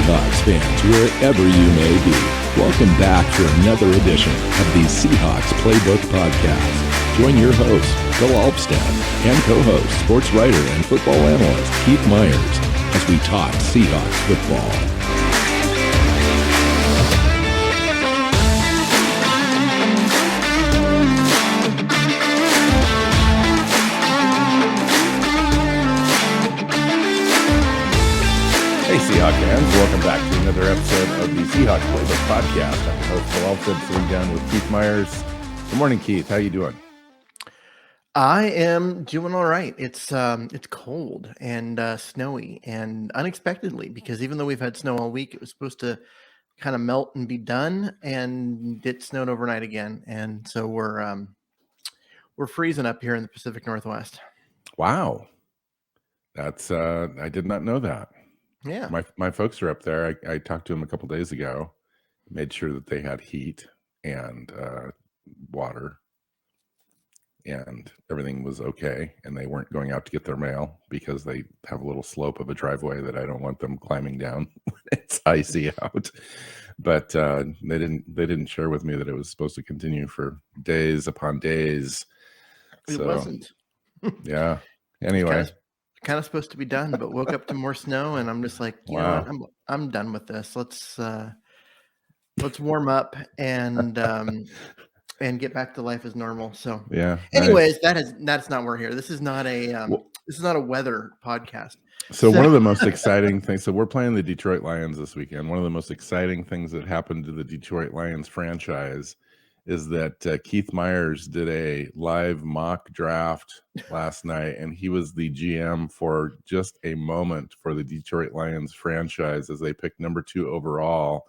Seahawks fans, wherever you may be. Welcome back for another edition of the Seahawks Playbook Podcast. Join your host, Bill Alvstad, and co-host, sports writer and football analyst Keith Myers, as we talk Seahawks football. Hey Seahawks fans, welcome back to another episode of the Seahawks Playbook Podcast. I'm your host, Bill Alvstad, sitting down with Keith Myers. Good morning, Keith. How you doing? I am doing all right. It's cold and snowy and unexpectedly, because even though we've had snow all week, it was supposed to kind of melt and be done, and it snowed overnight again. And so we're freezing up here in the Pacific Northwest. Wow. That's I did not know that. Yeah. My folks are up there. I talked to them a couple days ago, made sure that they had heat and water, and everything was okay, and they weren't going out to get their mail because they have a little slope of a driveway that I don't want them climbing down when it's icy out. But they didn't share with me that it was supposed to continue for days upon days. It wasn't. Yeah. Anyway. Kind of supposed to be done, but woke up to more snow, and I'm just like, you know what? I'm done with this. Let's warm up and get back to life as normal. So yeah. Anyways, nice. That's not where we're here. This is not a weather podcast. So one of the most exciting things. So we're playing the Detroit Lions this weekend. One of the most exciting things that happened to the Detroit Lions franchise is that Keith Myers did a live mock draft last night, and he was the GM for just a moment for the Detroit Lions franchise as they picked number 2 overall,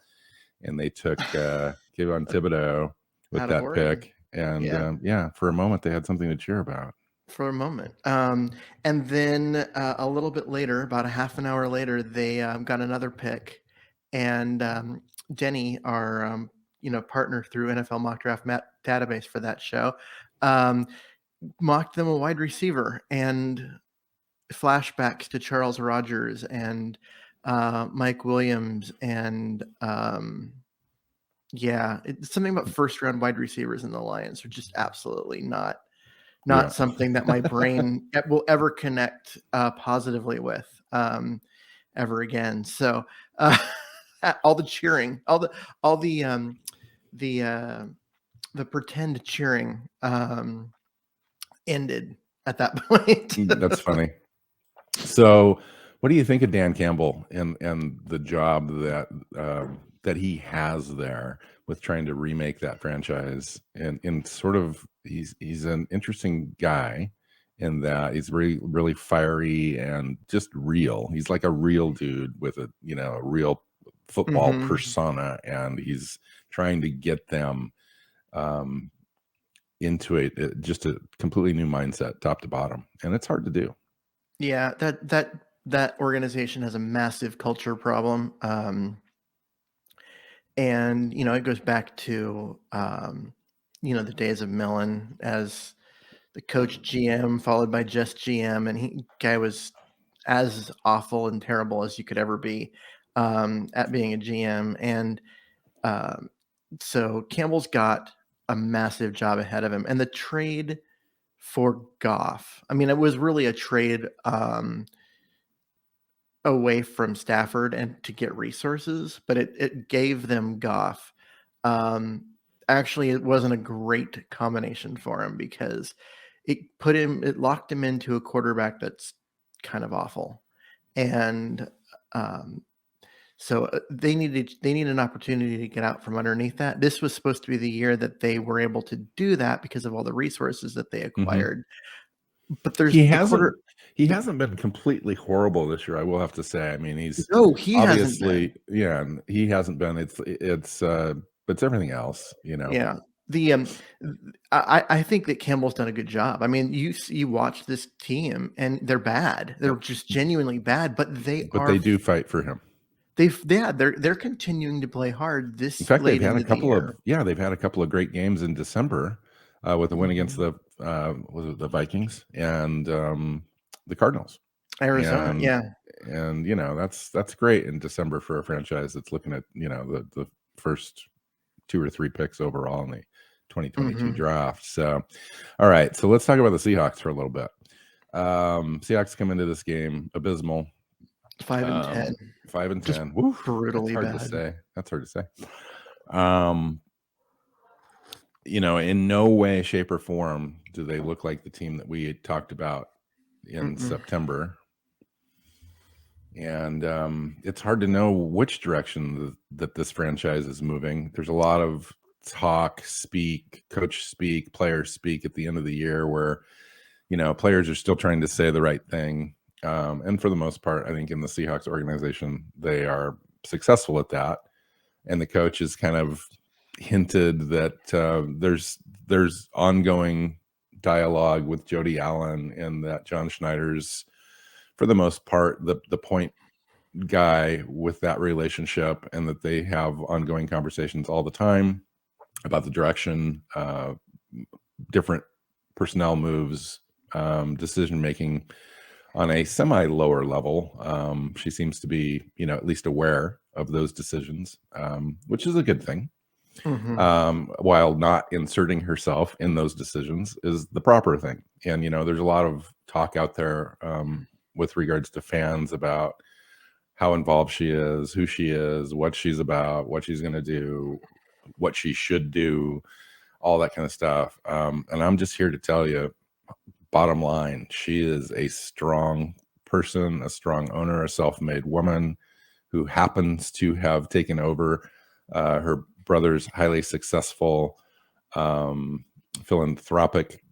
and they took Kayvon Thibodeau with that pick. And for a moment they had something to cheer about. For a moment. And then a little bit later, about a half an hour later, they got another pick, and Jenny, our partner through NFL Mock Draft database for that show, mocked them a wide receiver, and flashbacks to Charles Rogers and Mike Williams, and it's something about first round wide receivers in the Lions are just absolutely not something that my brain will ever connect positively with ever again. So all the cheering, all the pretend cheering ended at that point. That's funny. So what do you think of Dan Campbell and the job that he has there with trying to remake that franchise? And sort of he's an interesting guy in that he's really, really fiery and just real. He's like a real dude with a real football persona, and he's trying to get them into just a completely new mindset, top to bottom, and it's hard to do. Yeah, that organization has a massive culture problem, and it goes back to the days of Millen as the coach GM, followed by just GM, and guy was as awful and terrible as you could ever be at being a GM. And so Campbell's got a massive job ahead of him. And the trade for Goff, I mean, it was really a trade away from Stafford and to get resources, but it gave them Goff. Actually, it wasn't a great combination for him, because it locked him into a quarterback that's kind of awful. And so they need an opportunity to get out from underneath that. This was supposed to be the year that they were able to do that because of all the resources that they acquired. But he hasn't been completely horrible this year, I will have to say. I mean, he obviously he hasn't been. It's everything else, Yeah. I think that Campbell's done a good job. I mean, you watch this team and they're bad. They're just genuinely bad, but they do fight for him. They're continuing to play hard. In fact, they've had a couple of great games in December with a win against the Vikings and the Cardinals. Arizona, and yeah. that's great in December for a franchise that's looking at the first 2 or 3 picks overall in the 2022 Mhm. draft. So, all right, so let's talk about the Seahawks for a little bit. Seahawks come into this game abysmal. 5-10. 5-10. Just Woo, that's brutally hard to bad. say. That's hard to say. In no way, shape, or form do they look like the team that we had talked about in Mm-mm. September. And it's hard to know which direction that this franchise is moving. There's a lot of talk, speak, coach speak, player speak at the end of the year where, players are still trying to say the right thing. And for the most part, I think in the Seahawks organization, they are successful at that. And the coach has kind of hinted that there's ongoing dialogue with Jody Allen, and that John Schneider's, for the most part, the point guy with that relationship, and that they have ongoing conversations all the time about the direction, different personnel moves, decision making on a semi lower level. She seems to be, at least aware of those decisions, which is a good thing. Mhm. While not inserting herself in those decisions is the proper thing. And, there's a lot of talk out there with regards to fans about how involved she is, who she is, what she's about, what she's going to do, what she should do, all that kind of stuff. And I'm just here to tell you, bottom line, she is a strong person, a strong owner, a self-made woman who happens to have taken over her brother's highly successful philanthropic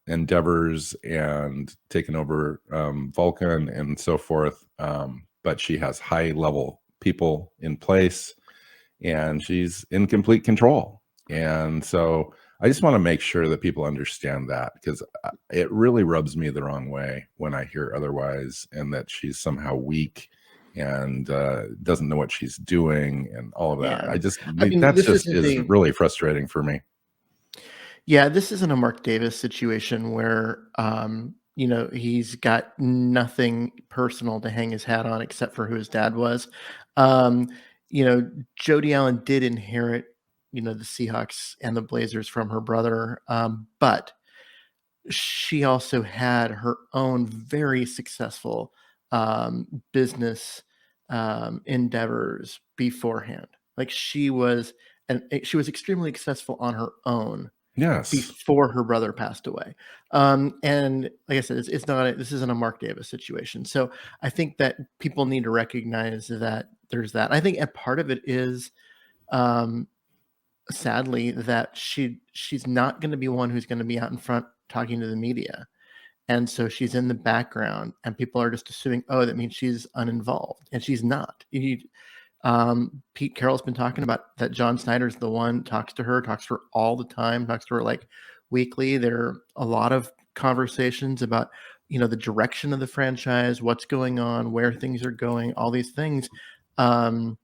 endeavors and taken over Vulcan and so forth. But she has high level people in place, and she's in complete control. And so I just want to make sure that people understand that, because it really rubs me the wrong way when I hear otherwise, and that she's somehow weak and doesn't know what she's doing and all of that. Yeah. I mean, That's this just isn't is a really frustrating for me. yeah, this isn't a Mark Davis situation where, he's got nothing personal to hang his hat on except for who his dad was. Um, Jody Allen did inherit, the Seahawks and the Blazers from her brother, but she also had her own very successful business endeavors beforehand. Like she was extremely successful on her own Yes. before her brother passed away. And like I said, this isn't a Mark Davis situation. So I think that people need to recognize that there's that. I think a part of it is, um, sadly, that she's not going to be one who's going to be out in front talking to the media. And so she's in the background, and people are just assuming, oh, that means she's uninvolved, and she's not. Pete Carroll's been talking about that. John Snyder's the one, talks to her all the time, talks to her like weekly. There are a lot of conversations about, the direction of the franchise, what's going on, where things are going, all these things. Um,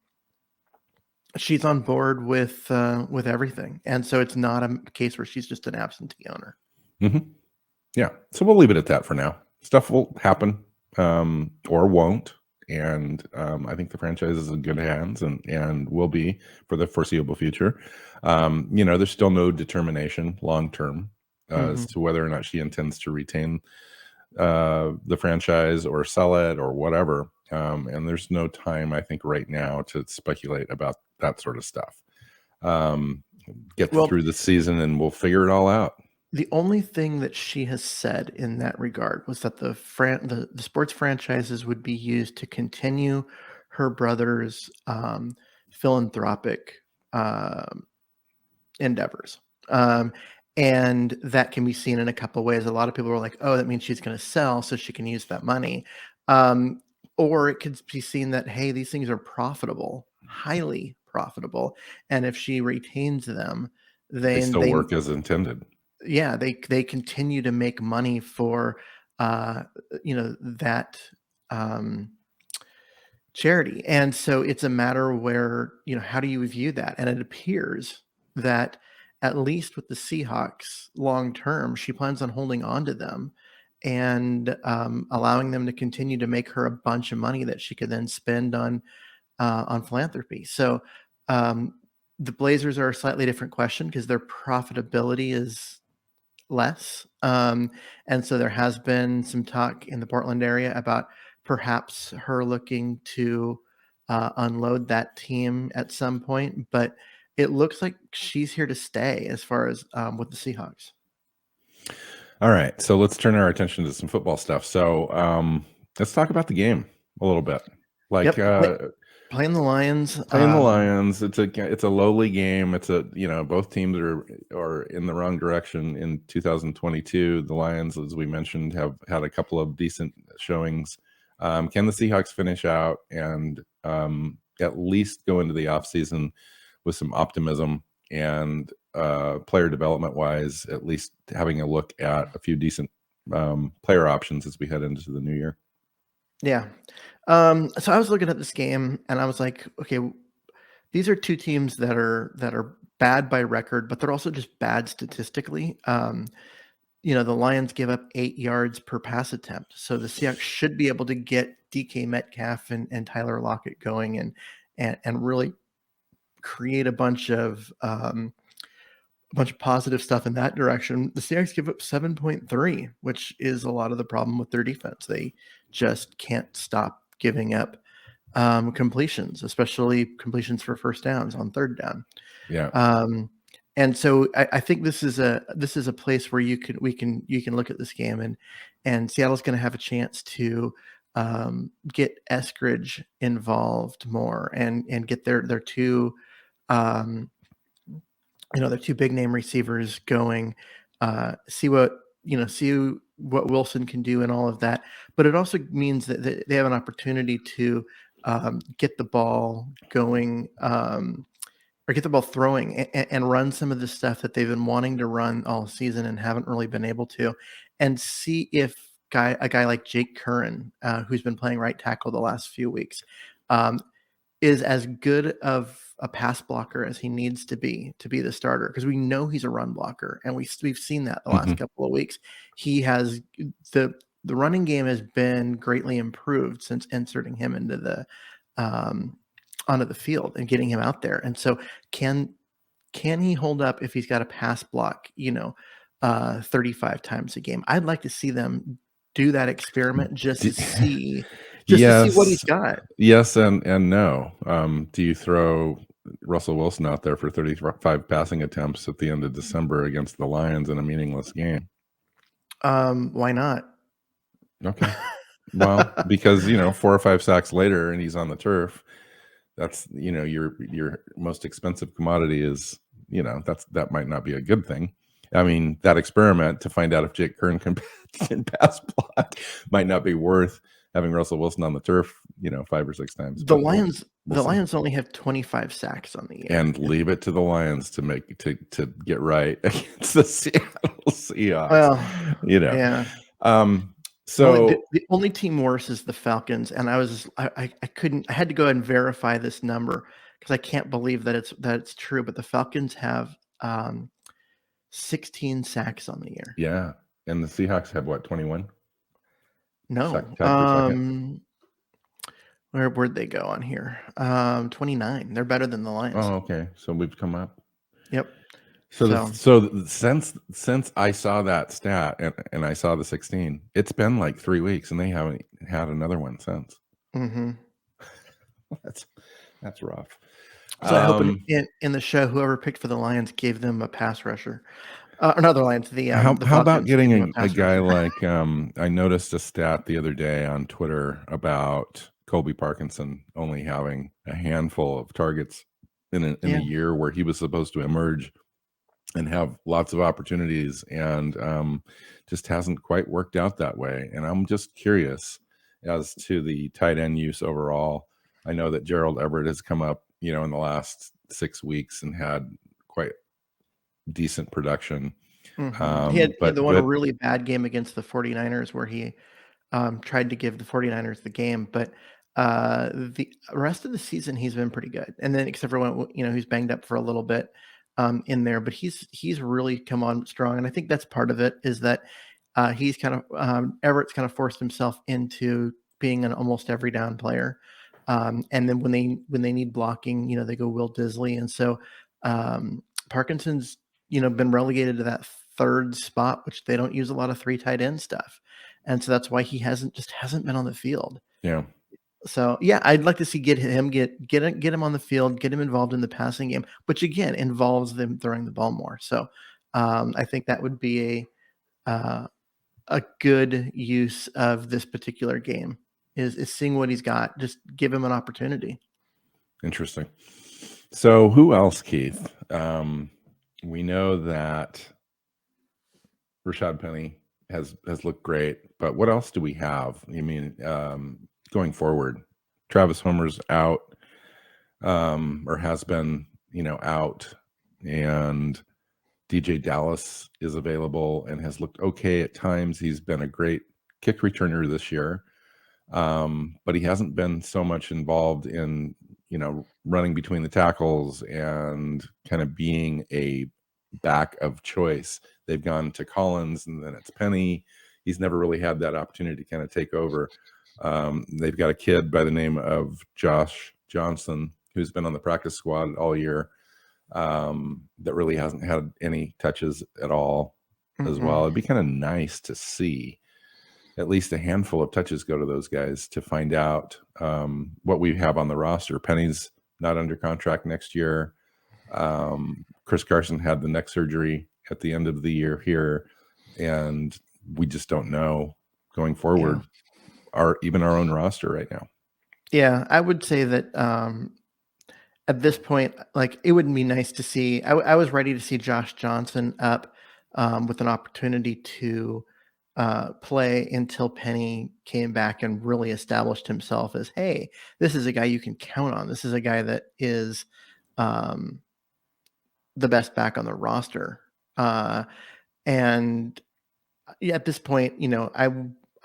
she's on board with everything. And so it's not a case where she's just an absentee owner. Hmm. Yeah. So we'll leave it at that for now. Stuff will happen, or won't. And I think the franchise is in good hands, and will be for the foreseeable future. There's still no determination long term as Mhm. to whether or not she intends to retain the franchise or sell it or whatever. And there's no time, I think, right now to speculate about that sort of stuff. Get Well, through the season and we'll figure it all out. the only thing that she has said in that regard was that the sports franchises would be used to continue her brother's philanthropic um, endeavors. Um, and that can be seen in a couple ways. A lot of people are like, "Oh, that means she's going to sell, so she can use that money," um, or it could be seen that, hey, these things are profitable, highly profitable, and if she retains them, They then still they work as intended. yeah, they continue to make money for, uh, that, um, charity, and so it's a matter where, how do you view that? And it appears that, at least with the Seahawks long term, she plans on holding on to them, and allowing them to continue to make her a bunch of money that she could then spend on philanthropy. So the Blazers are a slightly different question because their profitability is less. And so there has been some talk in the Portland area about perhaps her looking to unload that team at some point, but it looks like she's here to stay as far as with the Seahawks. All right, so let's turn our attention to some football stuff. So let's talk about the game a little bit. Like playing the Lions. Playing the Lions, it's a lowly game. It's both teams are in the wrong direction in 2022. The Lions, as we mentioned, have had a couple of decent showings. Can the Seahawks finish out and at least go into the offseason with some optimism and player development wise, at least having a look at a few decent player options as we head into the new year? Yeah. So I was looking at this game and I was like, okay, these are two teams that are bad by record, but they're also just bad statistically. The Lions give up 8 yards per pass attempt. So the Seahawks should be able to get DK Metcalf and Tyler Lockett going and really create a bunch of positive stuff in that direction. The Seahawks give up 7.3, which is a lot of the problem with their defense. They just can't stop giving up completions, especially completions for first downs on third down. Yeah. And so I think this is a place where you can look at this game and Seattle's going to have a chance to get Eskridge involved more and get their two their two big name receivers going, see what Wilson can do and all of that. But it also means that they have an opportunity to get the ball going or get the ball throwing and run some of the stuff that they've been wanting to run all season and haven't really been able to, and see if a guy like Jake Curran, who's been playing right tackle the last few weeks, is as good of a pass blocker as he needs to be the starter, because we know he's a run blocker and we've seen that the last couple of weeks. He has the running game has been greatly improved since inserting him into the onto the field and getting him out there. And so can he hold up if he's got a pass block 35 times a game? I'd like to see them do that experiment just to see to see what he's got. Yes and no. Do you throw Russell Wilson out there for 35 passing attempts at the end of December against the Lions in a meaningless game? Why not? Okay. Well, because 4 or 5 sacks later and he's on the turf, that's your most expensive commodity is that might not be a good thing. I mean, that experiment to find out if Jake Curran can pass block might not be worth having Russell Wilson on the turf, 5 or 6 times. The Lions only have 25 sacks on the year. And leave it to the Lions to get right against the Seattle Seahawks. Well, yeah. So the only team worse is the Falcons, and I had to go ahead and verify this number because I can't believe that it's true. But the Falcons have 16 sacks on the year. Yeah, and the Seahawks have what, 21? No. Where'd they go on here? 29. They're better than the Lions. Oh, okay. So we've come up. Yep. So since I saw that stat and I saw the 16, it's been like 3 weeks and they haven't had another one since. Mm-hmm. That's rough. So I hope in the show, whoever picked for the Lions gave them a pass rusher. Not the Lions. How about getting a guy like I noticed a stat the other day on Twitter about Colby Parkinson only having a handful of targets in a year where he was supposed to emerge and have lots of opportunities, and just hasn't quite worked out that way. And I'm just curious as to the tight end use overall. I know that Gerald Everett has come up, in the last 6 weeks and had quite decent production. Mm-hmm. He had the one really bad game against the 49ers where he tried to give the 49ers the game, but the rest of the season he's been pretty good. And then except for when he's banged up for a little bit in there, but he's really come on strong. And I think that's part of it, is that he's kind of Everett's kind of forced himself into being an almost every down player. And then when they need blocking, they go Will Disley. And so Parkinson's, been relegated to that third spot, which they don't use a lot of 3 tight end stuff. And so that's why he hasn't been on the field. Yeah. So yeah, I'd like to see get him on the field, get him involved in the passing game, which again involves them throwing the ball more. So I think that would be a good use of this particular game is seeing what he's got. Just give him an opportunity. Interesting. So who else, Keith? We know that Rashad Penny has looked great, but what else do we have? I mean, going forward, Travis Homer's out, or has been, out, and DJ Dallas is available and has looked okay at times. He's been a great kick returner this year, but he hasn't been so much involved in, running between the tackles and kind of being a back of choice. They've gone to Collins and then it's Penny. He's never really had that opportunity to kind of take over. They've got a kid by the name of Josh Johnson who's been on the practice squad all year, that really hasn't had any touches at all as well. It'd be kind of nice to see at least a handful of touches go to those guys to find out what we have on the roster. Penny's not under contract next year. Chris Carson had the neck surgery at the end of the year here, and we just don't know going forward even our own roster right now. Yeah, I would say that at this point, like, it would be nice to see. I was ready to see Josh Johnson up with an opportunity to play until Penny came back and really established himself as, hey, this is a guy you can count on. This is a guy that is the best back on the roster. And at this point,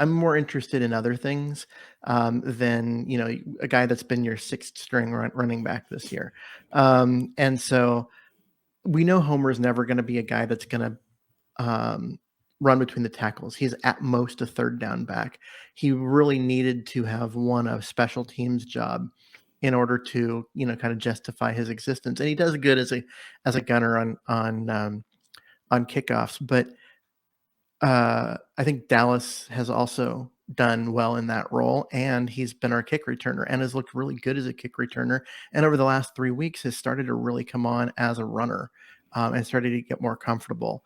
I'm more interested in other things than, a guy that's been your 6th string running back this year. And so we know Homer's never going to be a guy that's going to run between the tackles. He's at most a 3rd down back. He really needed to have won a special teams job in order to, kind of justify his existence. And he does good as a gunner on kickoffs, but I think Dallas has also done well in that role, and he's been our kick returner and has looked really good as a kick returner. And over the last 3 weeks has started to really come on as a runner and started to get more comfortable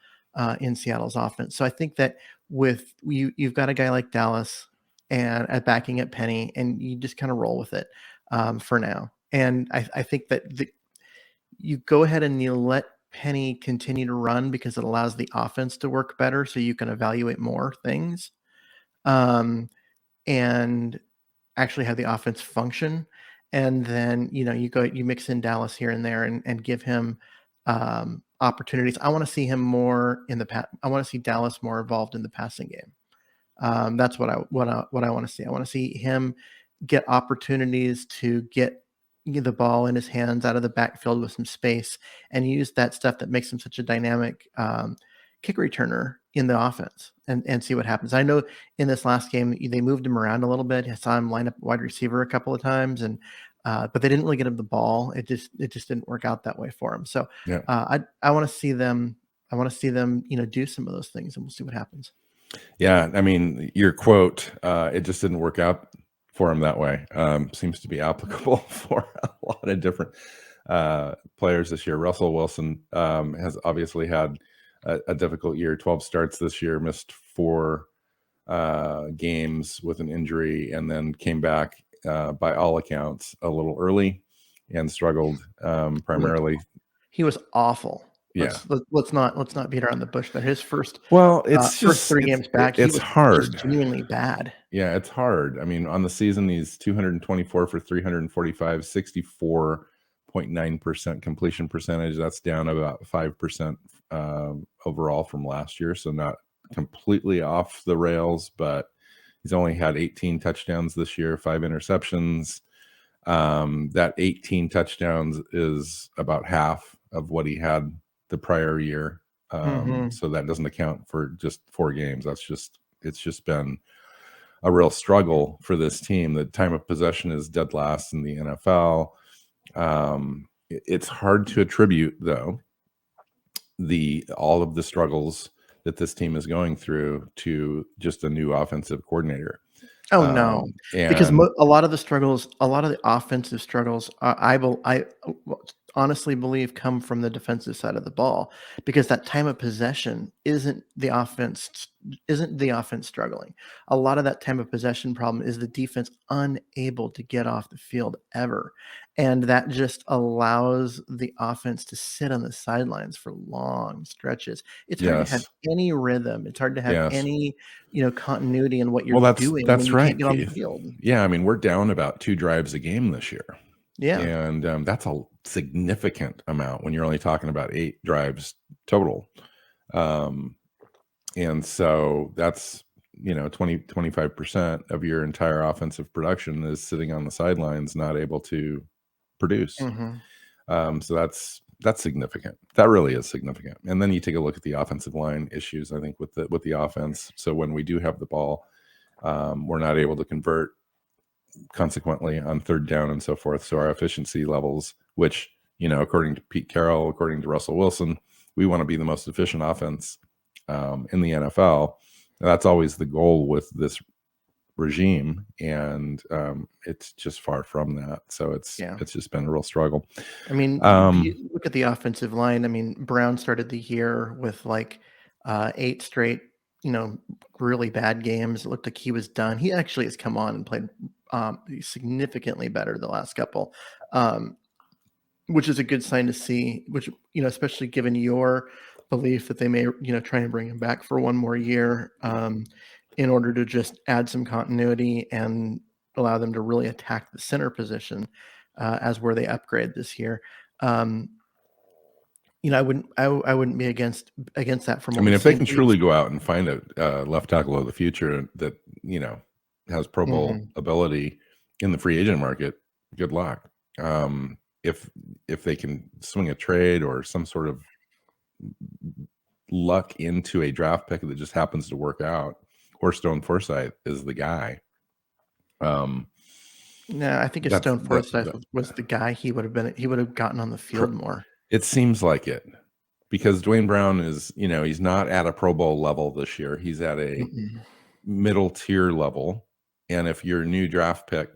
in Seattle's offense. So I think that with you've got a guy like Dallas and backing at Penny, and you just kind of roll with it for now. And I think that you go ahead and you let Penny continue to run because it allows the offense to work better, so you can evaluate more things and actually have the offense function. And then you mix in Dallas here and there and give him opportunities. I want to see him more in I want to see Dallas more involved in the passing game. That's what I want to see. I want to see him get opportunities to get the ball in his hands out of the backfield with some space and use that stuff that makes him such a dynamic kick returner in the offense and see what happens. I know in this last game, they moved him around a little bit. I saw him line up wide receiver a couple of times but they didn't really get him the ball. It just didn't work out that way for him. So I want to see them. I want to see them, do some of those things, and we'll see what happens. Yeah. I mean, your quote, it just didn't work out for him that way, seems to be applicable for a lot of different players this year. Russell Wilson has obviously had a difficult year. 12 starts this year, missed 4 games with an injury, and then came back by all accounts a little early and struggled primarily. He was awful. Yeah. Let's not beat around the bush there. His first it's first 3 games back, it's hard. Just genuinely bad. Yeah, it's hard. I mean, on the season, he's 224 for 345, 64.9% completion percentage. That's down about 5% overall from last year. So not completely off the rails, but he's only had 18 touchdowns this year, 5 interceptions. That 18 touchdowns is about half of what he had the prior year. So that doesn't account for just 4 games. It's just been a real struggle for this team. The time of possession is dead last in the NFL. It's hard to attribute, though, all of the struggles that this team is going through to just a new offensive coordinator. Oh no, because And a lot of the offensive struggles, I honestly believe come from the defensive side of the ball, because that time of possession isn't the offense struggling. A lot of that time of possession problem is the defense unable to get off the field ever, and that just allows the offense to sit on the sidelines for long stretches. It's hard to have yes, any rhythm. It's hard to have yes. any continuity in what you're Well, doing when that's you can't right, get on the Keith. field. Yeah, I mean, we're down about 2 drives a game this year. Yeah. And that's a significant amount when you're only talking about 8 drives total. And so that's, 25% of your entire offensive production is sitting on the sidelines, not able to produce. So that's significant. That really is significant. And then you take a look at the offensive line issues, I think, with the offense. So when we do have the ball, we're not able to convert, consequently, on third down and so forth. So our efficiency levels, which, according to Pete Carroll, according to Russell Wilson, we want to be the most efficient offense in the NFL. And that's always the goal with this regime, and it's just far from that. So it's just been a real struggle. I mean, if you look at the offensive line, I mean, Brown started the year with 8 straight, really bad games. It looked like he was done. He actually has come on and played significantly better the last couple, which is a good sign to see, which, especially given your belief that they may, try and bring him back for one more year in order to just add some continuity and allow them to really attack the center position as where they upgrade this year. I wouldn't be against that from what if they can we've truly go out and find a left tackle of the future that, has Pro Bowl ability in the free agent market, good luck. If they can swing a trade or some sort of luck into a draft pick that just happens to work out, or Stone Forsythe is the guy. No, I think if Stone Forsythe was the guy, he would have gotten on the field more. It seems like it, because Dwayne Brown is, he's not at a Pro Bowl level this year. He's at a middle tier level. And if your new draft pick,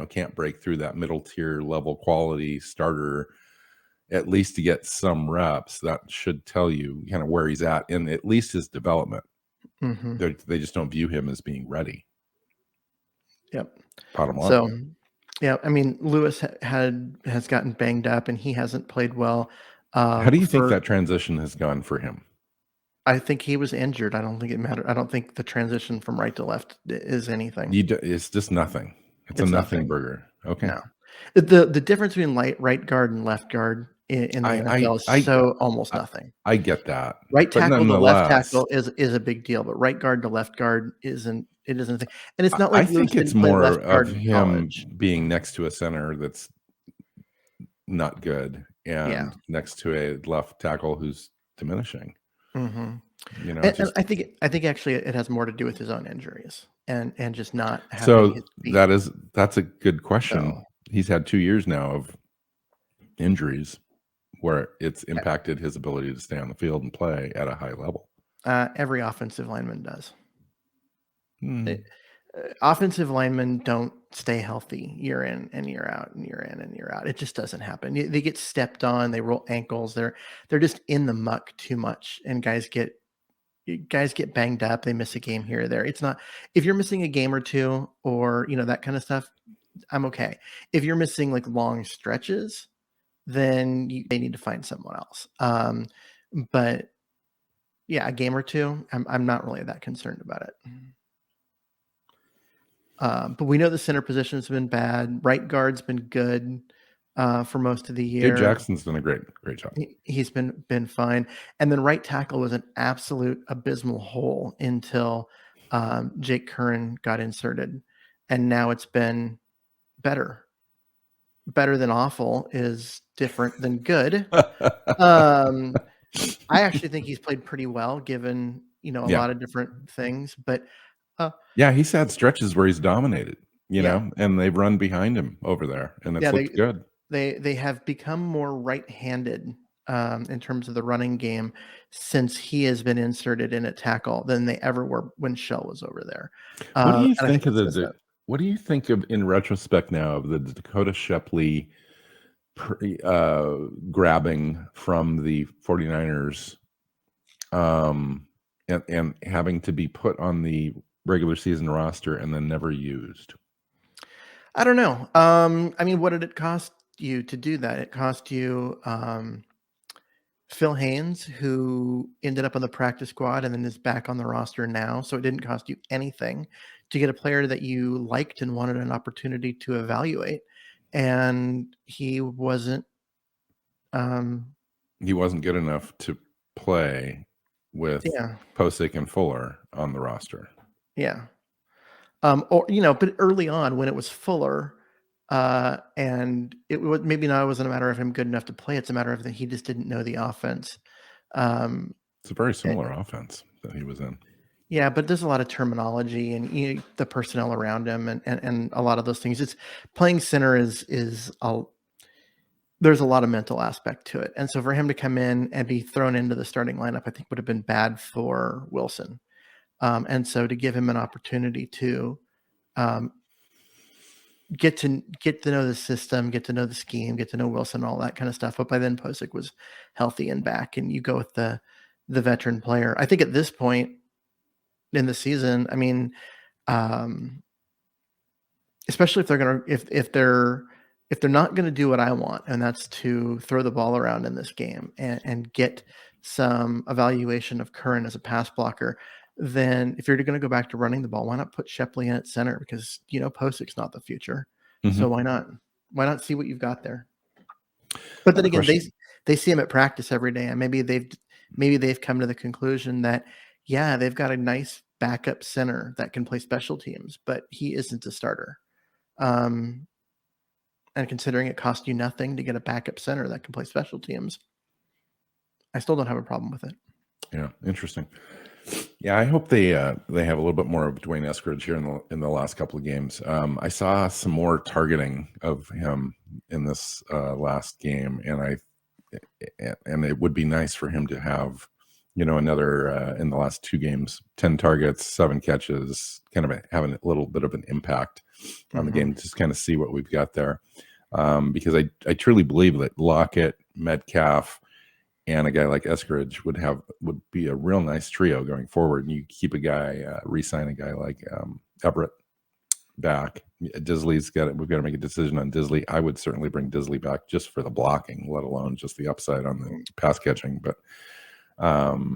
can't break through that middle tier level quality starter, at least to get some reps, that should tell you kind of where he's at in at least his development. They just don't view him as being ready. Yep. Bottom line. So, yeah, I mean, Lewis has gotten banged up and he hasn't played well. How do you think that transition has gone for him? I think he was injured. I don't think it mattered. I don't think the transition from right to left is anything. It's just nothing. It's a nothing burger. Okay. No. The difference between right guard and left guard in the NFL is almost nothing. I get that. Right tackle to left tackle is a big deal, but right guard to left guard isn't. It isn't. And it's not like I think it's more of him being next to a center that's not good and next to a left tackle who's diminishing. And I think actually it has more to do with his own injuries and just not having. So that's a good question. So, he's had 2 years now of injuries where it's impacted his ability to stay on the field and play at a high level. Every offensive lineman does. Offensive linemen don't stay healthy year in and year out and year in and year out. It just doesn't happen. They get stepped on, they roll ankles, they're just in the muck too much, and guys get banged up, they miss a game here or there. It's not, if you're missing a game or two or that kind of stuff, I'm okay. If you're missing long stretches, then they need to find someone else. But yeah, a game or two, I'm not really that concerned about it. But we know the center position has been bad. Right guard's been good for most of the year. Gabe Jackson's done a great job. He's been fine. And then right tackle was an absolute abysmal hole until Jake Curran got inserted. And now it's been better. Better than awful is different than good. I actually think he's played pretty well given, a Yeah. lot of different things, but Yeah, he's had stretches where he's dominated, yeah. and they've run behind him over there, and it's Yeah, looked good. they have become more right-handed, in terms of the running game since he has been inserted in at tackle than they ever were when Shell was over there. What do you And I think think of it says that. what do you think of, in retrospect now, of the Dakota Shepley grabbing from the 49ers, and having to be put on the regular season roster and then never used? I don't know. I mean, what did it cost you to do that? It cost you, Phil Haynes, who ended up on the practice squad and then is back on the roster now. So it didn't cost you anything to get a player that you liked and wanted an opportunity to evaluate. And he wasn't, um, He wasn't good enough to play with yeah, Posick and Fuller on the roster. yeah. Or, but early on when it was Fuller, and it was maybe not, it wasn't a matter of him good enough to play. It's a matter of that he just didn't know the offense. Um, It's a very similar offense that he was in. Yeah, but there's a lot of terminology and the personnel around him and a lot of those things. It's playing center there's a lot of mental aspect to it. And so for him to come in and be thrown into the starting lineup, I think would have been bad for Wilson. And so to give him an opportunity to um, get to know the system, get to know the scheme, get to know Wilson, all that kind of stuff. But by then Posick was healthy and back, and you go with the veteran player. I think at this point in the season, I mean, um, especially if they're gonna if they're not gonna do what I want, and that's to throw the ball around in this game and get some evaluation of Curran as a pass blocker, then if you're gonna go back to running the ball, why not put Shepley in at center? Because Posick's not the future. So Mhm. why not? Why not see what you've got there? But I have then a again, question. they see him at practice every day, and maybe they've come to the conclusion that, yeah, they've got a nice backup center that can play special teams, but he isn't a starter. Um, and considering it cost you nothing to get a backup center that can play special teams, I still don't have a problem with it. Yeah, interesting. Yeah, I hope they have a little bit more of Dwayne Eskridge here in the last couple of games. I saw some more targeting of him in this last game, and it would be nice for him to have, another in the last two games, 10 targets, 7 catches, kind of having a little bit of an impact on the game. Just kind of see what we've got there, because I truly believe that Lockett, Metcalf, and a guy like Eskridge would be a real nice trio going forward. And you keep a guy, re-sign a guy like Everett back. Disley's got it. We've got to make a decision on Disley. I would certainly bring Disley back just for the blocking, let alone just the upside on the pass catching. But so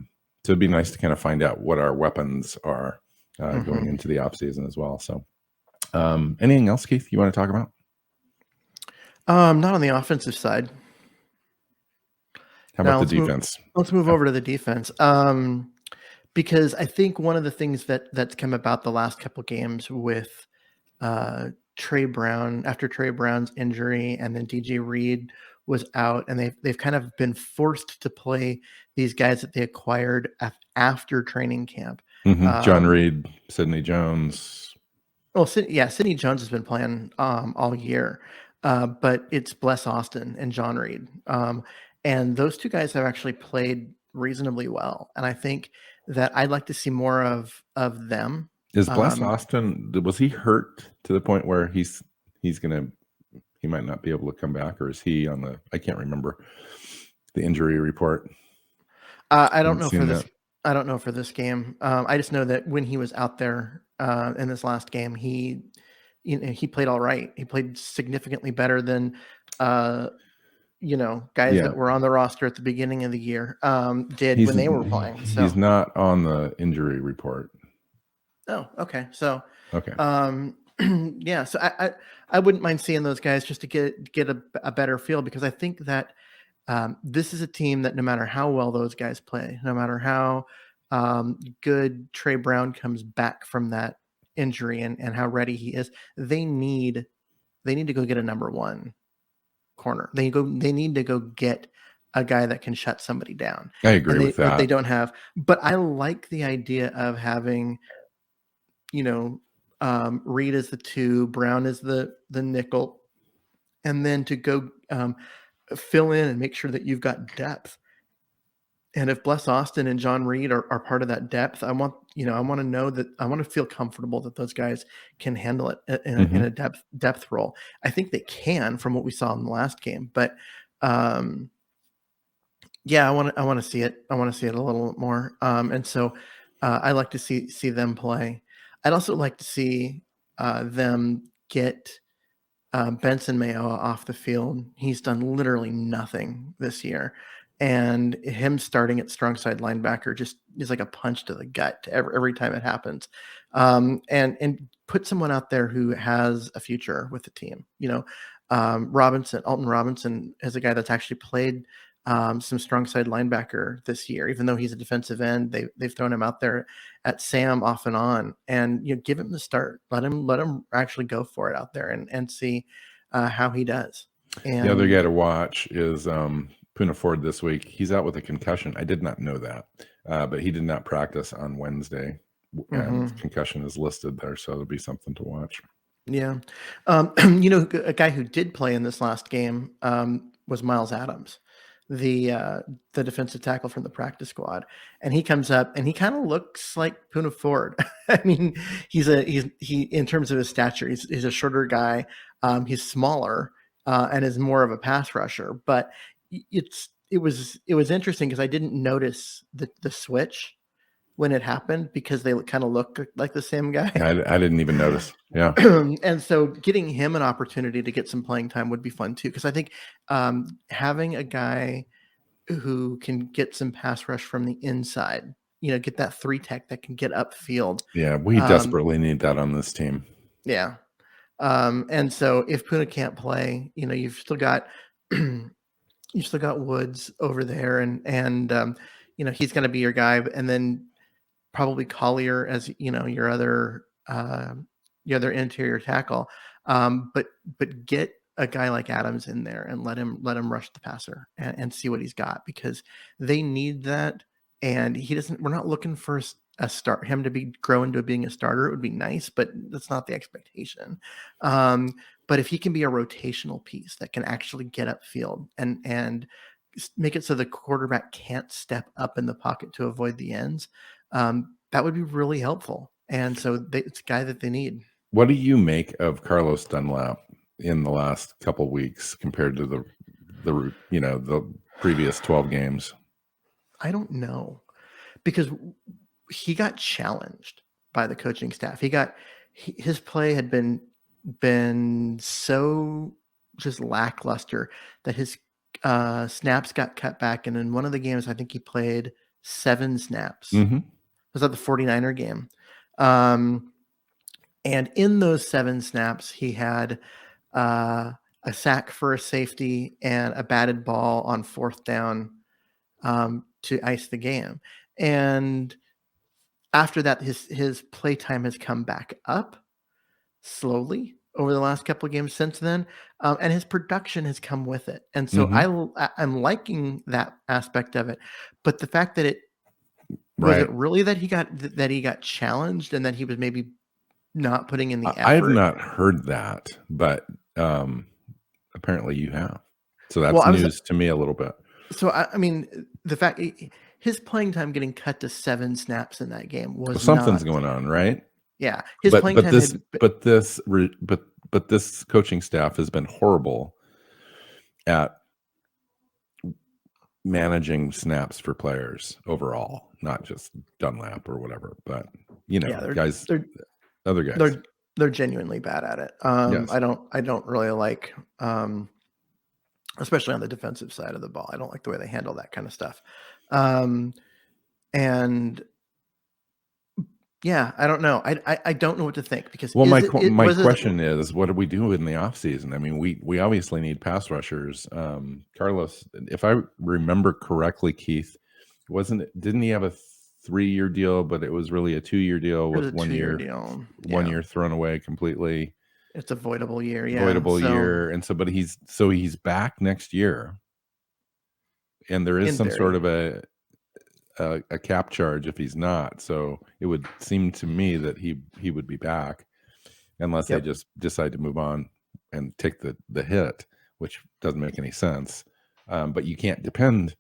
it'd be nice to kind of find out what our weapons are going into the off season as well. So anything else, Keith, you want to talk about? Not on the offensive side. How Now about the defense? Let's move over to the defense. Because I think one of the things that's come about the last couple games with Trey Brown, after Trey Brown's injury, and then DJ Reed was out, and they've kind of been forced to play these guys that they acquired after training camp. John Reed, Sidney Jones. Well, Sidney Jones has been playing all year, but it's Bless Austin and John Reed, and those two guys have actually played reasonably well, and I think that I'd like to see more of them. Is Bless Austin, was he hurt to the point where he might not be able to come back, or is he on the, I can't remember the injury report. I don't know for this. I don't know for this game. I just know that when he was out there in this last game, he played all right. He played significantly better than guys that were on the roster at the beginning of the year did when they were playing. So he's not on the injury report. Oh, okay. So okay. Yeah. So I wouldn't mind seeing those guys just to get a better feel, because I think that this is a team that no matter how well those guys play, no matter how good Trey Brown comes back from that injury and how ready he is, they need to go get a number one corner. They need to go get a guy that can shut somebody down. I agree And with that. they don't have. But I like the idea of having, Reed as the 2, Brown as the nickel, and then to go fill in and make sure that you've got depth. And if Bless Austin and John Reed are part of that depth, I want to know that I want to feel comfortable that those guys can handle it in a depth role. I think they can from what we saw in the last game, but yeah, I want to see it. I want to see it a little more. And so I like to see them play. I'd also like to see them get Benson Mayo off the field. He's done literally nothing this year. And him starting at strong side linebacker just is like a punch to the gut every time it happens. And put someone out there who has a future with the team. Alton Robinson is a guy that's actually played some strong side linebacker this year, even though he's a defensive end. They've thrown him out there at Sam off and on, and give him the start. Let him actually go for it out there and see how he does. And the other guy to watch is Puna Ford this week. He's out with a concussion. I did not know that, but he did not practice on Wednesday, and concussion is listed there, so it'll be something to watch. Yeah. A guy who did play in this last game was Miles Adams, the defensive tackle from the practice squad, and he comes up and he kind of looks like Puna Ford. I mean, he in terms of his stature, he's a shorter guy. He's smaller and is more of a pass rusher, but it was interesting because I didn't notice the switch when it happened because they kind of look like the same guy. I didn't even notice. Yeah. And so getting him an opportunity to get some playing time would be fun too. Because I think having a guy who can get some pass rush from the inside, get that 3 tech that can get upfield. Yeah, we desperately need that on this team. Yeah. And so if Puna can't play, you've still got Woods over there and he's going to be your guy. And then probably Collier as your other interior tackle, but get a guy like Adams in there and let him rush the passer and see what he's got, because they need that. And we're not looking for him to grow into being a starter. It would be nice, but that's not the expectation. But if he can be a rotational piece that can actually get upfield and make it so the quarterback can't step up in the pocket to avoid the ends, that would be really helpful. And so it's a guy that they need. What do you make of Carlos Dunlap in the last couple weeks compared to the previous 12 games? I don't know, because he got challenged by the coaching staff. His play had been so just lackluster that his snaps got cut back. And in one of the games, I think he played 7 snaps. Mm-hmm. Was that the 49er game? And in those 7 snaps, he had a sack for a safety and a batted ball on 4th down to ice the game. And after that, his play time has come back up slowly over the last couple of games since then, and his production has come with it. And so I'm liking that aspect of it. But the fact that was it really that he got challenged and that he was maybe not putting in the effort? I have not heard that, but apparently you have. So that's news to me a little bit. So I mean, the fact his playing time getting cut to 7 snaps in that game was something's going on, right? Yeah, his playing time. But this coaching staff has been horrible at managing snaps for players overall, not just Dunlap or whatever, but other guys. They're genuinely bad at it. Yes. I don't really like, especially on the defensive side of the ball. I don't like the way they handle that kind of stuff. And yeah, I don't know. I don't know what to think, because my question is, what do we do in the offseason? I mean, we obviously need pass rushers. Carlos, if I remember correctly, Keith, didn't he have a 3-year deal, but it was really a 2-year deal with 1 year deal. 1 year thrown away completely. It's a voidable year. Yeah. Year. And so, but he's back next year. and there is In some sort theory. of a cap charge if he's not. So it would seem to me that he would be back unless they Yep. just decide to move on and take the hit, which doesn't make any sense. But you can't depend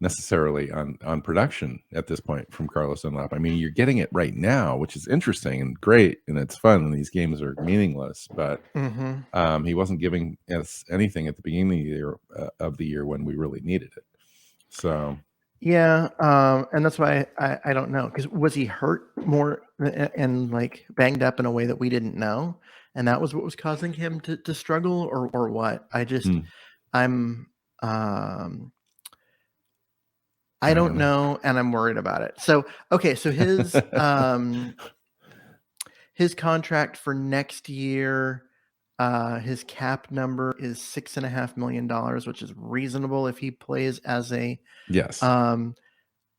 necessarily on production at this point from Carlos Dunlap. I mean, you're getting it right now, which is interesting and great, and it's fun, and these games are meaningless. But he wasn't giving us anything at the beginning of the year when we really needed it. So Yeah, and that's why I don't know, because was he hurt more and like banged up in a way that we didn't know, and that was what was causing him to struggle, or what? I'm I I don't don't know. know, and I'm worried about it. So okay, so his contract for next year, his cap number is $6.5 million, which is reasonable if he plays as a Yes, um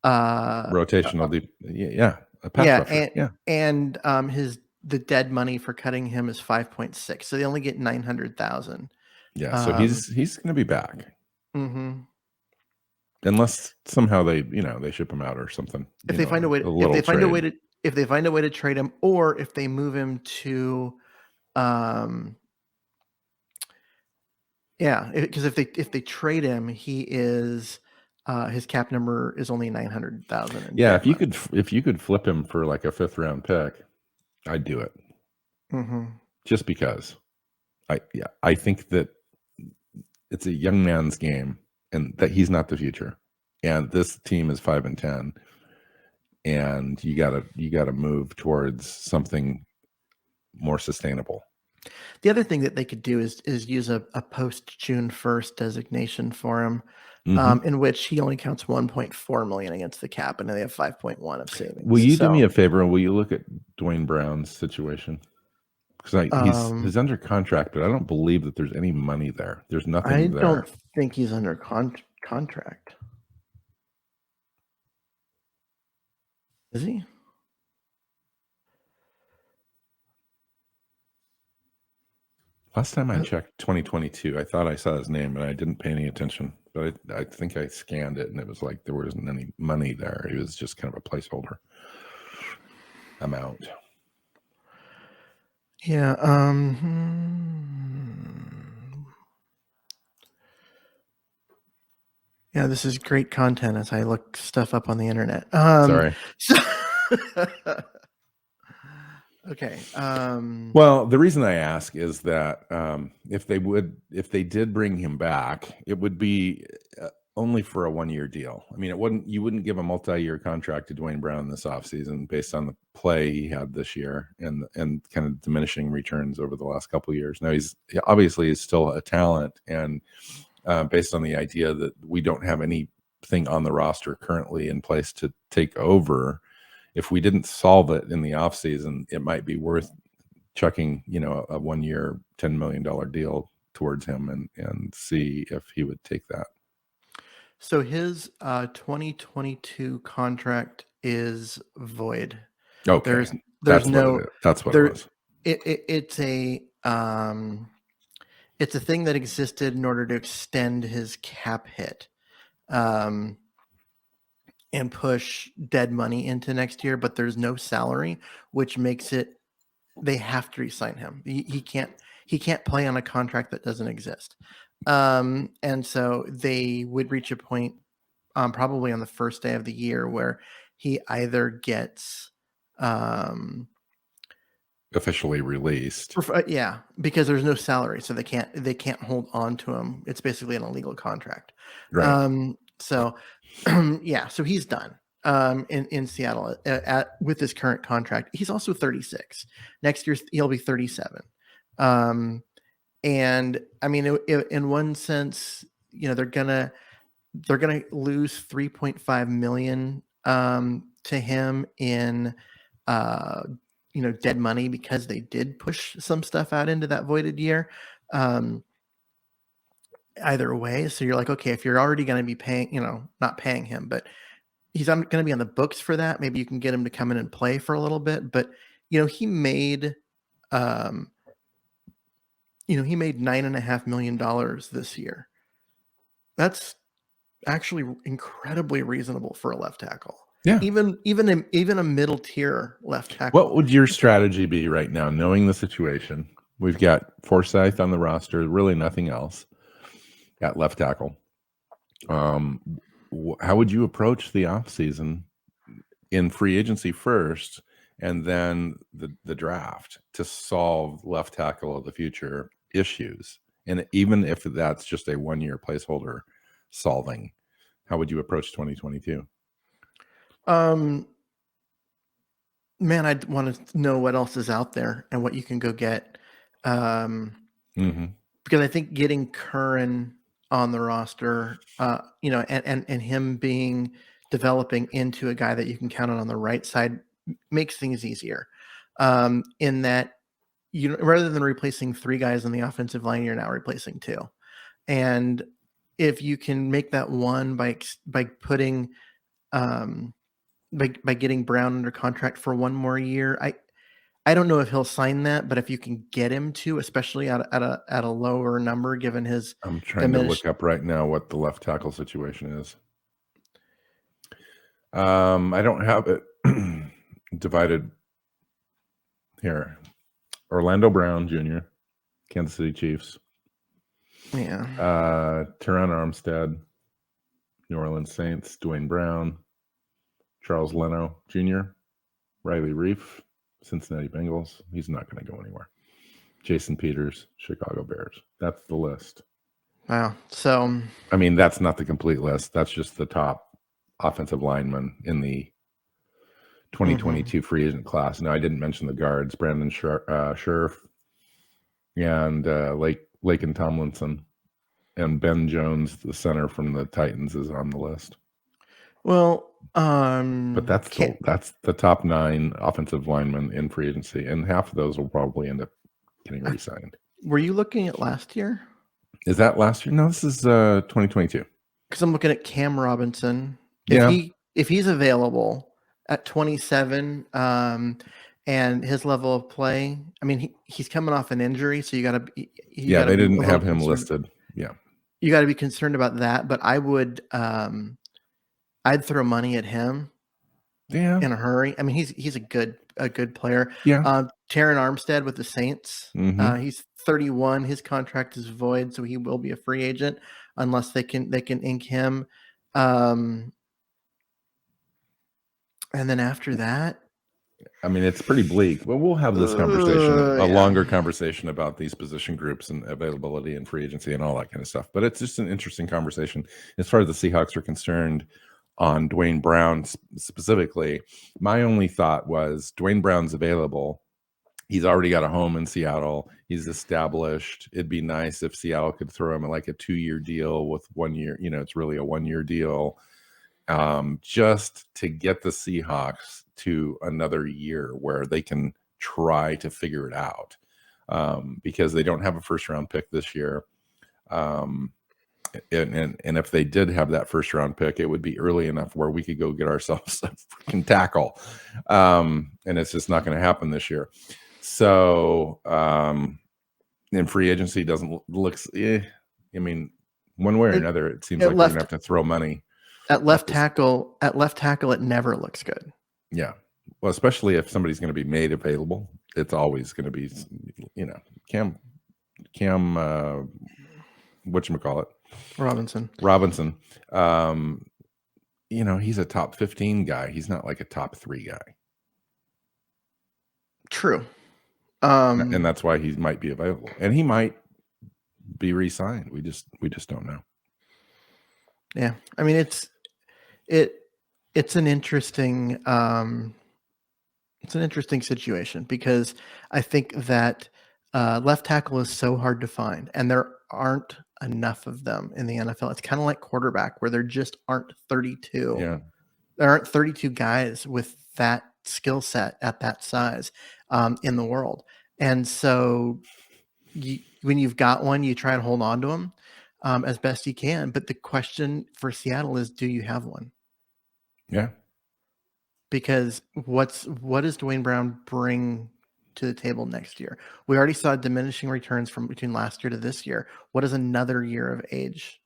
uh rotational deep. Yeah, a pass yeah, rusher. Yeah, and his the dead money for cutting him is 5.6, so they only get 900,000. yeah. So Um, he's going to be back mhm. unless somehow they ship him out or something. If they find a way, A little trade. if they find a way to trade him, or if they move him to, um, yeah, because if they trade him, he is his cap number is only 900,000 in Yeah, dead money. if you could flip him for like a 5th round pick, I'd do it Hmm. just because. I think that it's a young man's game and that he's not the future. And this team is 5-10, and you gotta move towards something more sustainable. The other thing that they could do is use a post June 1st designation for him, Hmm. in which he only counts 1.4 million against the cap, and they have 5.1 of Will savings. you do me So a favor and will you look at Dwayne Brown's situation? Because he's under contract, but I don't believe that there's any money there. There's I nothing don't there. think he's under contract. Is he? Last time I Uh, checked 2022, I thought I saw his name, and I didn't pay any attention. But I think I scanned it, and it was like there wasn't any money there. It was just kind of a placeholder amount. Yeah. Yeah, this is great content as I look stuff up on the internet. Sorry. So okay. Well, the reason I ask is that if they did bring him back, it would be only for a 1-year deal. I mean, you wouldn't give a multi-year contract to Dwayne Brown this offseason based on the play he had this year and kind of diminishing returns over the last couple of years. Now he's still a talent, and based on the idea that we don't have anything on the roster currently in place to take over. If we didn't solve it in the offseason, it might be worth chucking, a 1-year, $10 million deal towards him and see if he would take that. So his 2022 contract is void. Okay. There's What it no is. That's what it there was. it's a thing that existed in order to extend his cap hit, and push dead money into next year, but there's no salary, which makes it they have to re-sign him. He can't play on a contract that doesn't exist. And so they would reach a point, probably on the first day of the year, where he either gets Officially released. yeah, because there's no salary, so they can't hold on to him. It's basically an illegal contract. Right. So yeah, so he's done in Seattle with his current contract. He's also 36. Next year he'll be 37. And I mean, in one sense, they're gonna lose 3.5 million to him in dead money, because they did push some stuff out into that voided year. Either way, so you're like, okay, if you're already going to be paying, not paying him, but he's going to be on the books for that, maybe you can get him to come in and play for a little bit. But he made he made $9.5 million this year. That's actually incredibly reasonable for a left tackle. Yeah. Even a middle tier left tackle. What would your strategy be right now, knowing the situation? We've got Forsyth on the roster, really nothing else at left tackle. How would you approach the offseason in free agency first and then the draft to solve left tackle of the future issues? And even if that's just a 1-year placeholder solving, how would you approach 2022? Man, I'd want to know what else is out there and what you can go get. Because I think getting Curran on the roster, and him developing into a guy that you can count on the right side makes things easier. In that, rather than replacing 3 guys on the offensive line, you're now replacing 2. And if you can make that one by putting, by getting Brown under contract for 1 more year, I don't know if he'll sign that, but if you can get him to, especially at a lower number, given his I'm trying to look up right now what the left tackle situation is. I don't have it divided here. Orlando Brown Jr., Kansas City Chiefs. Yeah. Teron Armstead, New Orleans Saints. Dwayne Brown, Charles Leno Jr., Riley Reif, Cincinnati Bengals. He's not going to go anywhere. Jason Peters, Chicago Bears. That's the list. Wow. So, I mean, that's not the complete list. That's just the top offensive linemen in the 2022 free agent class. Now, I didn't mention the guards, Brandon Scherf and Laken Tomlinson, and Ben Jones, the center from the Titans, is on the list. Well, but that's the top 9 offensive linemen in free agency, and half of those will probably end up getting re-signed. Were you looking at last year? Is that last year? No, this is 2022. Because I'm looking at Cam Robinson. If he's available at 27, and his level of play, I mean, he's coming off an injury, so you got to. Yeah, they didn't have him listed. Yeah, you got to be concerned about that. But I would, I'd throw money at him. Yeah, in a hurry. I mean, he's a good player. Yeah. Teron Armstead with the Saints. He's 31. His contract is void, so he will be a free agent unless they can ink him. And then after that, I mean, it's pretty bleak. But we'll have this conversation, longer conversation about these position groups and availability and free agency and all that kind of stuff. But it's just an interesting conversation as far as the Seahawks are concerned. On Dwayne Brown specifically, my only thought was Dwayne Brown's available. He's already got a home in Seattle. He's established. It'd be nice if Seattle could throw him like a 2-year deal with 1 year. It's really a 1-year deal, just to get the Seahawks to another year where they can try to figure it out, because they don't have a first-round pick this year. And if they did have that first round pick, it would be early enough where we could go get ourselves a freaking tackle. And it's just not going to happen this year. So, in free agency looks, I mean, one way or another, it seems like we're going to have to throw money at left tackle. At left tackle, it never looks good. Yeah. Well, especially if somebody's going to be made available, it's always going to be, Cam, whatchamacallit? Robinson. He's a top 15 guy. He's not like a top 3 guy. True. And that's why he might be available. And he might be re-signed. We just don't know. Yeah. I mean, it's an interesting situation, because I think that left tackle is so hard to find, and there aren't enough of them in the NFL. It's kind of like quarterback, where there just aren't 32. Yeah. There aren't 32 guys with that skill set at that size in the world. And so when you've got one, you try and hold on to them as best you can. But the question for Seattle is, do you have one? Yeah. Because what does Dwayne Brown bring to the table next year? We already saw diminishing returns from between last year to this year. What is another year of age?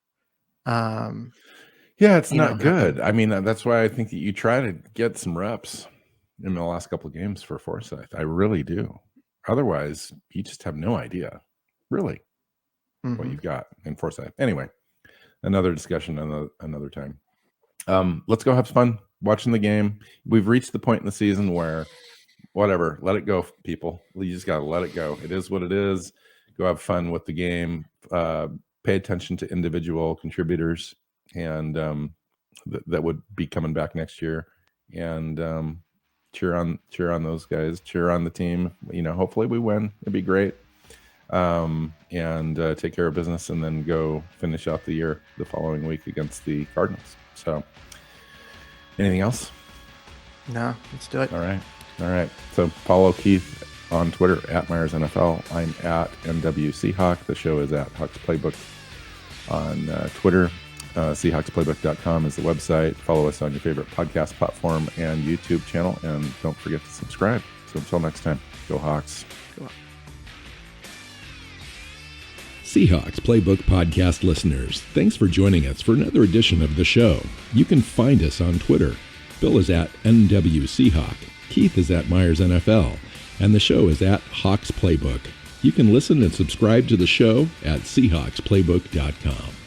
Yeah, it's you know, not good. I mean, that's why I think that you try to get some reps in the last couple of games for Forsyth. I really do. Otherwise, you just have no idea, really, what you've got in Forsyth. Anyway, another discussion another time. Let's go have fun watching the game. We've reached the point in the season where, whatever, let it go, people. You just got to let it go. It is what it is. Go have fun with the game. Pay attention to individual contributors, and that would be coming back next year. And cheer on those guys. Cheer on the team. Hopefully we win. It'd be great. And take care of business, and then go finish out the year the following week against the Cardinals. So, anything else? No, let's do it. All right. So follow Keith on Twitter at Myers NFL. I'm at NW Seahawk. The show is at Hawks Playbook on Twitter. Seahawksplaybook.com is the website. Follow us on your favorite podcast platform and YouTube channel, and don't forget to subscribe. So until next time, go Hawks. Go Hawks. Seahawks Playbook Podcast listeners, thanks for joining us for another edition of the show. You can find us on Twitter. Bill is at NW Seahawk, Keith is at Myers NFL, and the show is at Hawks Playbook. You can listen and subscribe to the show at SeahawksPlaybook.com.